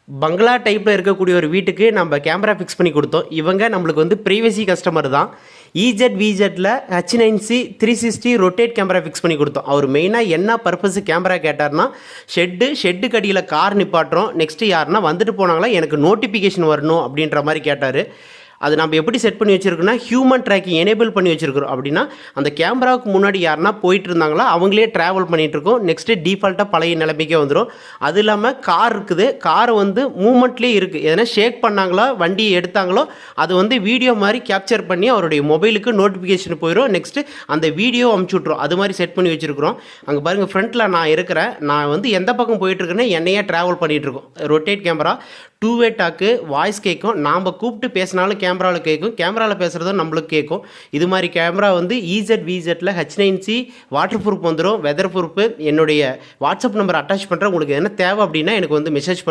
பங்களா டைப்பில் இருக்கக்கூடிய ஒரு வீட்டுக்கு நம்ம கேமரா ஃபிக்ஸ் பண்ணி கொடுத்தோம். இவங்க நம்மளுக்கு வந்து ப்ரைவசி கஸ்டமர் தான். விஜெட்டில் H9C 360 ரொட்டேட் கேமரா ஃபிக்ஸ் பண்ணி கொடுத்தோம். அவர் மெயினாக என்ன பர்பஸு கேமரா கேட்டார்னா, ஷெட்டுக்கு அடியில் கார் நிப்பாட்டுறோம், நெக்ஸ்ட்டு யாருன்னா வந்துட்டு போனாங்களா எனக்கு நோட்டிஃபிகேஷன் வரணும் அப்படின்ற மாதிரி கேட்டார். அது நம்ம எப்படி செட் பண்ணி வச்சுருக்கோன்னா, ஹியூமன் ட்ராக்கிங் எனேபிள் பண்ணி வச்சுருக்கிறோம். அப்படின்னா அந்த கேமராவுக்கு முன்னாடி யாருன்னா போயிட்டு இருந்தாங்களா அவங்களே ட்ராவல் பண்ணிகிட்ருக்கோம். நெக்ஸ்ட்டு டிஃபால்ட்டாக பழைய நிலைமைக்கே வந்துடும். அது இல்லாமல் கார் இருக்குது, கார் வந்து மூமெண்ட்லேயே இருக்குது. எதனா ஷேக் பண்ணாங்களோ வண்டியை எடுத்தாங்களோ அது வந்து வீடியோ மாதிரி கேப்சர் பண்ணி அவருடைய மொபைலுக்கு நோட்டிஃபிகேஷன் போயிடும். நெக்ஸ்ட்டு அந்த வீடியோ அமுச்சு விட்ருவோம். அது மாதிரி செட் பண்ணி வச்சுருக்கிறோம். அங்கே பாருங்கள், ஃப்ரண்ட்டில் நான் இருக்கிறேன். நான் வந்து எந்த பக்கம் போயிட்டுருக்கேன்னு என்னையே ட்ராவல் பண்ணிகிட்ருக்கோம். ரொட்டேட் கேமரா, 2 வே டாக்கு, வாய்ஸ் கேட்கும். நாம் கூப்பிட்டு பேசினாலும் கேமராவில் கேட்கும், கேமராவில் பேசுகிறதும் நம்மளுக்கு கேட்கும். இது மாதிரி கேமரா வந்து விஜெட்டில் H9C வாட்டர் ப்ரூஃப் வந்துடும், வெதர் ப்ரூஃப். என்னுடைய வாட்ஸ்அப் நம்பர் அட்டாச் பண்ணுறேன். உங்களுக்கு என்ன தேவை அப்படின்னா எனக்கு வந்து மெசேஜ்